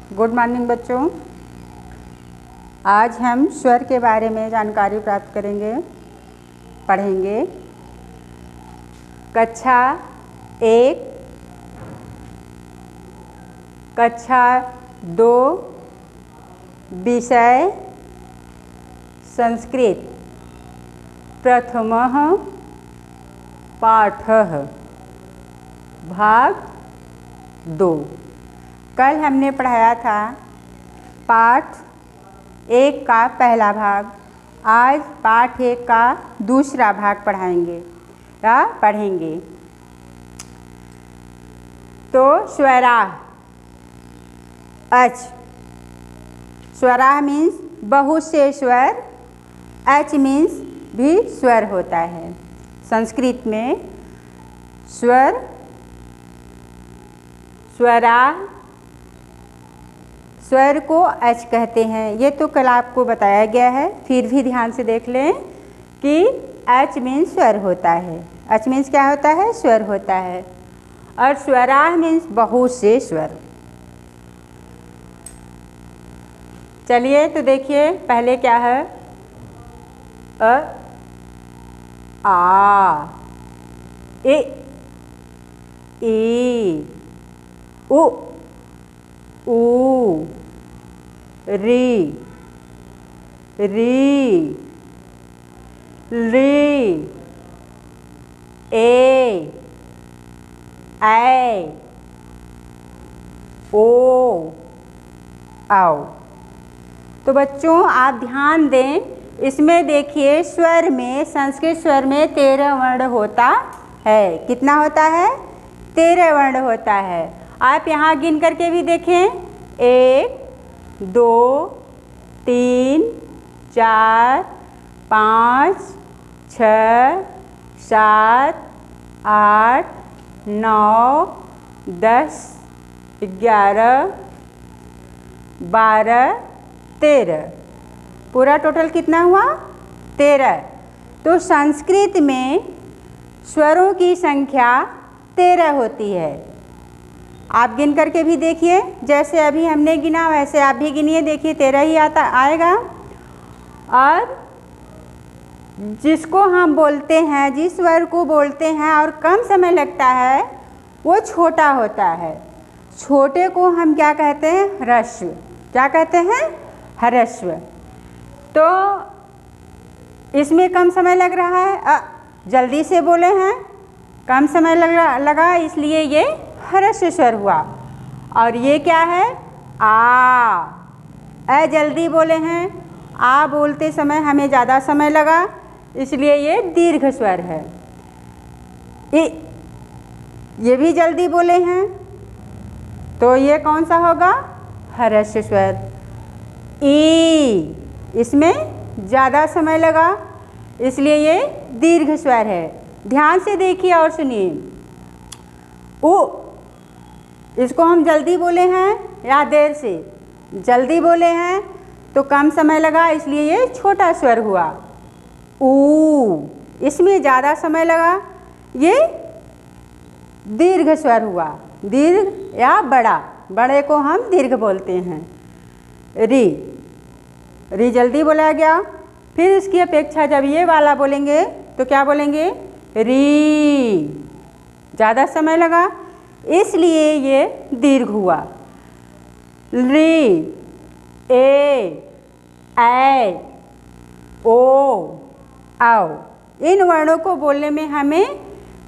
Good morning बच्चों। आज हम स्वर के बारे में जानकारी प्राप्त करेंगे, पढ़ेंगे। कक्षा 1, कक्षा 2, विषय संस्कृत, प्रथमः पाठः, भाग 2। कल हमने पढ़ाया था पाठ 1 का पहला भाग। आज पाठ 1 का दूसरा भाग पढ़ाएंगे या पढ़ेंगे। तो स्वराह, अच, स्वराह मीन्स बहुत से स्वर, अच मीन्स भी स्वर होता है। संस्कृत में स्वर, स्वराह, स्वर को अच कहते हैं। ये तो कल आपको बताया गया है, फिर भी ध्यान से देख लें कि अच मीन्स स्वर होता है। अच मीन्स क्या होता है? स्वर होता है। और स्वराह मीन्स बहुत से स्वर। चलिए तो देखिए पहले क्या है। अ, आ, ए, ई, उ, ऊ, री, री, ली, ए, ऐ, ओ, आओ। तो बच्चों आप ध्यान दें, इसमें देखिए स्वर में, संस्कृत स्वर में 13 वर्ण होता है। कितना होता है? 13 वर्ण होता है। आप यहाँ गिन करके भी देखें, 1, 2, 3, 4, 5, 6, 7, 8, 9, 10, 11, 12, 13। पूरा टोटल कितना हुआ? 13। तो संस्कृत में स्वरों की संख्या 13 होती है। आप गिन करके भी देखिए, जैसे अभी हमने गिना वैसे आप भी गिनिए, देखिए 13 ही आएगा। और जिसको हम बोलते हैं, जिस स्वर को बोलते हैं और कम समय लगता है, वो छोटा होता है। छोटे को हम क्या कहते हैं? ह्रस्व। क्या कहते हैं? ह्रस्व। तो इसमें कम समय लग रहा है, जल्दी से बोले हैं, कम समय लगा इसलिए ये ह्रस्व स्वर हुआ। और ये क्या है? आ, जल्दी बोले हैं, आ बोलते समय हमें ज़्यादा समय लगा इसलिए ये दीर्घ स्वर है। ये भी जल्दी बोले हैं तो ये कौन सा होगा? ह्रस्व स्वर। ई, इसमें ज़्यादा समय लगा इसलिए ये दीर्घ स्वर है। ध्यान से देखिए और सुनिए। उ, इसको हम जल्दी बोले हैं या देर से? जल्दी बोले हैं तो कम समय लगा इसलिए ये छोटा स्वर हुआ। ऊ, इसमें ज़्यादा समय लगा, ये दीर्घ स्वर हुआ। दीर्घ या बड़ा, बड़े को हम दीर्घ बोलते हैं। री, री जल्दी बोला गया। फिर इसकी अपेक्षा जब ये वाला बोलेंगे तो क्या बोलेंगे? री, ज़्यादा समय लगा इसलिए ये दीर्घ हुआ। री, ए, ऐ, ओ, आओ। इन वर्णों को बोलने में हमें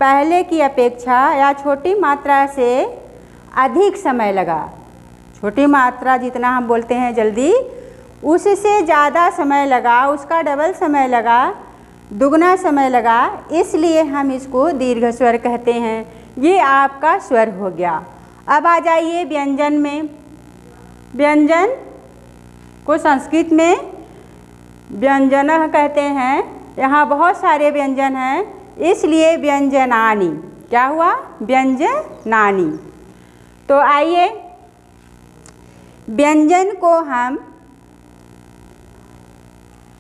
पहले की अपेक्षा या छोटी मात्रा से अधिक समय लगा। छोटी मात्रा जितना हम बोलते हैं जल्दी, उससे ज़्यादा समय लगा, उसका डबल समय लगा, दुगना समय लगा, इसलिए हम इसको दीर्घ स्वर कहते हैं। ये आपका स्वर हो गया। अब आ जाइए व्यंजन में। व्यंजन को संस्कृत में व्यंजनः कहते हैं। यहाँ बहुत सारे व्यंजन हैं इसलिए व्यंजनानि। क्या हुआ? व्यंजनानि। तो आइए, व्यंजन को हम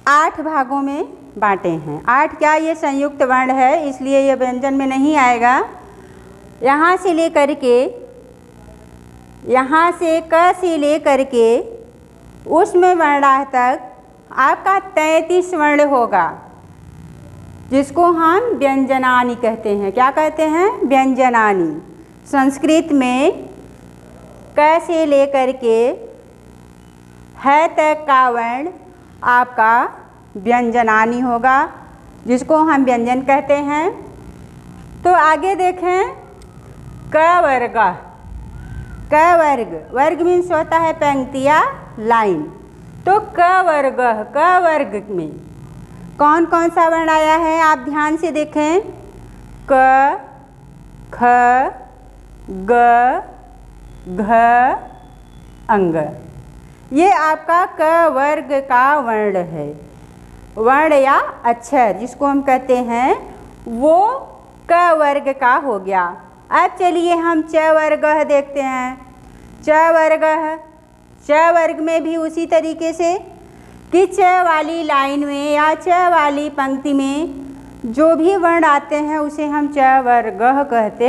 8 भागों में बांटे हैं। 8 क्या? ये संयुक्त वर्ण है इसलिए ये व्यंजन में नहीं आएगा। यहाँ से लेकर के यहाँ से क से लेकर के उष्म वर्णा तक आपका 33 वर्ण होगा, जिसको हम व्यंजनानी कहते हैं। क्या कहते हैं? व्यंजनानी। संस्कृत में क से लेकर के है तक का वर्ण आपका व्यंजनानी होगा, जिसको हम व्यंजन कहते हैं। तो आगे देखें, क वर्ग। क वर्ग, वर्ग मीन्स होता है पंक्ति या लाइन। तो क वर्ग में कौन कौन सा वर्ण आया है आप ध्यान से देखें। क, ख, ग, घ, अंग। ये आपका क वर्ग का वर्ण है। वर्ण या अक्षर जिसको हम कहते हैं वो क वर्ग का हो गया। अब चलिए हम च वर्ग देखते हैं। च वर्ग में भी उसी तरीके से कि च वाली लाइन में या च वाली पंक्ति में जो भी वर्ण आते हैं उसे हम च वर्ग कहते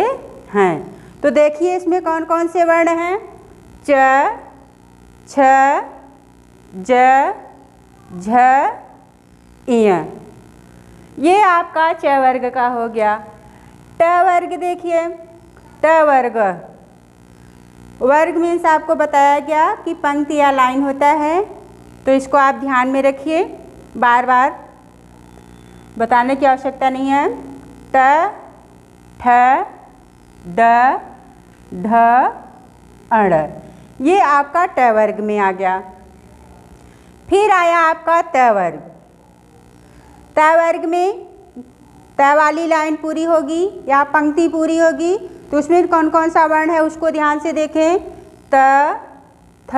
हैं। तो देखिए इसमें कौन कौन से वर्ण हैं। च, छ, ज, झ, इय। ये आपका च वर्ग का हो गया। ट वर्ग देखिए, ट वर्ग मीन्स आपको बताया गया कि पंक्ति या लाइन होता है, तो इसको आप ध्यान में रखिए, बार बार बताने की आवश्यकता नहीं है। ट, ठ, ड, ढ, अण, ये आपका ट वर्ग में आ गया। फिर आया आपका त वर्ग। त वर्ग में त वाली लाइन पूरी होगी या पंक्ति पूरी होगी, तो उसमें कौन कौन सा वर्ण है उसको ध्यान से देखें। त, थ,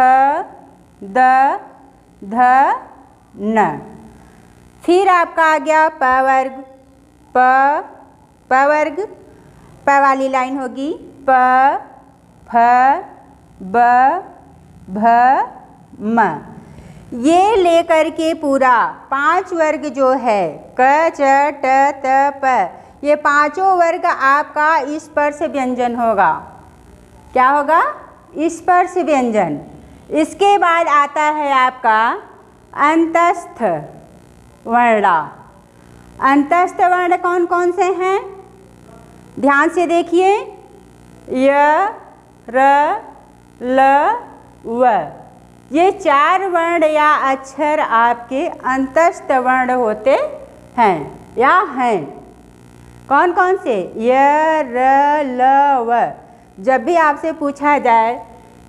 द, ध, न। फिर आपका आ गया प वर्ग। प वर्ग, प वाली लाइन होगी। प, फ, ब, भ, म। ये लेकर के पूरा 5 वर्ग जो है क, च, ट, त, प, ये पांचों वर्ग आपका स्पर्श व्यंजन होगा। क्या होगा? स्पर्श व्यंजन। इसके बाद आता है आपका अंतस्थ वर्ण। अंतस्थ वर्ण कौन कौन से हैं? ध्यान से देखिए। य, र, ल, व। ये 4 वर्ण या अक्षर आपके अंतस्थ वर्ण होते हैं या हैं। कौन कौन से? य, र, ल, व। जब भी आपसे पूछा जाए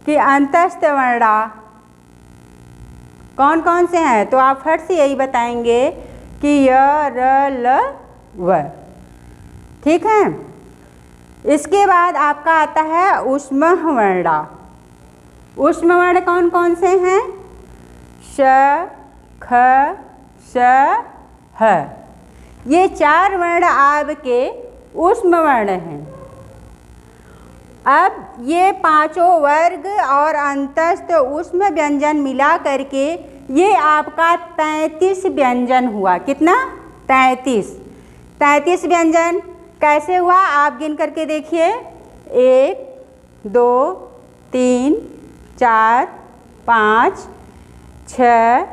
कि अंतस्थ वर्ण कौन कौन से हैं, तो आप फट से यही बताएंगे कि य, र, ल, व। ठीक है। इसके बाद आपका आता है ऊष्म वर्ण। ऊष्म वर्ण कौन कौन से हैं? श, ख, श, ह। ये 4 वर्ण आपके ऊष्म वर्ण हैं। अब ये पांचों वर्ग और अंतस्थ ऊष्म व्यंजन मिला करके ये आपका 33 व्यंजन हुआ। कितना? 33 व्यंजन कैसे हुआ आप गिन करके देखिए। 1, 2, 3, 4, 5, 6,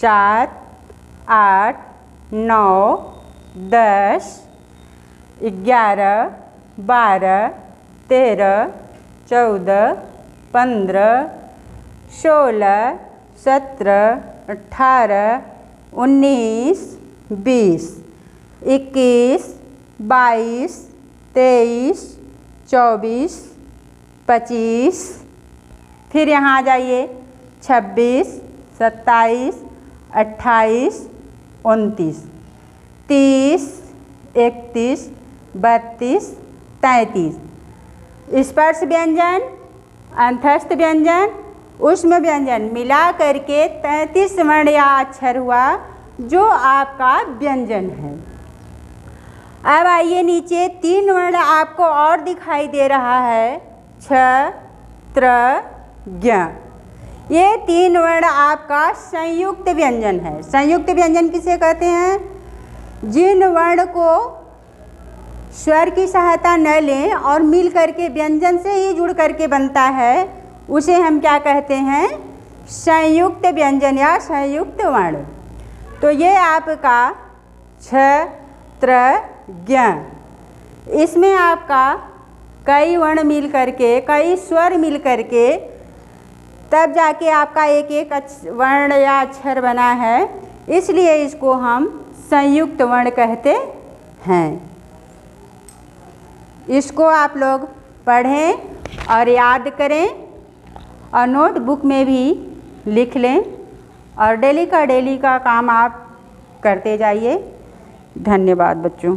7, 8, 9, 10, 11, 12, 13, 14, 15, 16, 17, 18, 19, 20, 21, 22, 23, 24, 25। फिर यहाँ आ जाइए 26, 27, 28, 29, 30, 31, 32, 33। स्पर्श व्यंजन, अंतस्थ व्यंजन, ऊष्म व्यंजन मिला करके 33 वर्ण या अक्षर हुआ जो आपका व्यंजन है। अब आइए नीचे 3 वर्ण आपको और दिखाई दे रहा है। छ, त्र, ज्ञ। ये 3 वर्ण आपका संयुक्त व्यंजन है। संयुक्त व्यंजन किसे कहते हैं? जिन वर्ण को स्वर की सहायता न लें और मिल करके व्यंजन से ही जुड़ करके बनता है उसे हम क्या कहते हैं? संयुक्त व्यंजन या संयुक्त वर्ण। तो ये आपका छ, त्र, ज्ञ। इसमें आपका कई वर्ण मिल करके, कई स्वर मिल करके तब जाके आपका एक एक वर्ण या अक्षर बना है, इसलिए इसको हम संयुक्त वर्ण कहते हैं। इसको आप लोग पढ़ें और याद करें और नोटबुक में भी लिख लें और डेली का काम आप करते जाइए। धन्यवाद बच्चों।